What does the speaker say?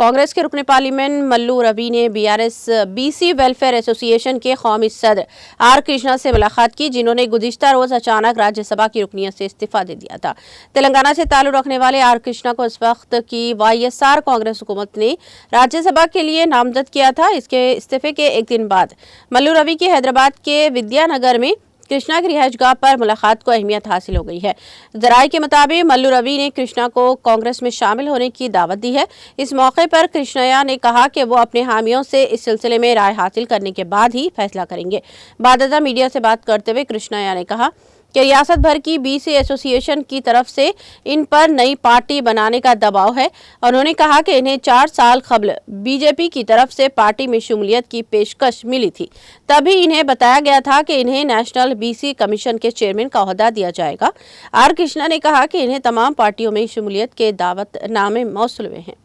कांग्रेस के रुकने पार्लियामेंट मल्लू रवि ने बीआरएस बीसी वेलफेयर एसोसिएशन के कौमी सदर आर कृष्णा से मुलाकात की, जिन्होंने गुज़िश्ता रोज अचानक राज्यसभा की रुकनीत से इस्तीफा दे दिया था। तेलंगाना से ताल्लुक रखने वाले आर कृष्णा को इस वक्त की वाईएसआर कांग्रेस हुकूमत ने राज्यसभा के लिए नामजद किया था। इसके इस्तीफे के एक दिन बाद मल्लू रवि की हैदराबाद के विद्यानगर में कृष्णा की रिहाइशगाह पर मुलाकात को अहमियत हासिल हो गई है। जराये के मुताबिक मल्लू रवि ने कृष्णा को कांग्रेस में शामिल होने की दावत दी है। इस मौके पर कृष्णैया ने कहा कि वो अपने हामियों से इस सिलसिले में राय हासिल करने के बाद ही फैसला करेंगे। बादशाह मीडिया से बात करते हुए कृष्णैया ने कहा कि रियासत भर की बीसी एसोसिएशन की तरफ से इन पर नई पार्टी बनाने का दबाव है। उन्होंने कहा कि इन्हें 4 साल कबल बीजेपी की तरफ से पार्टी में शमूलियत की पेशकश मिली थी, तभी इन्हें बताया गया था कि इन्हें नेशनल बीसी कमीशन के चेयरमैन का ओहदा दिया जाएगा। आर कृष्णा ने कहा कि इन्हें तमाम पार्टियों में शमूलियत के दावतनामे मौसूल हुए हैं।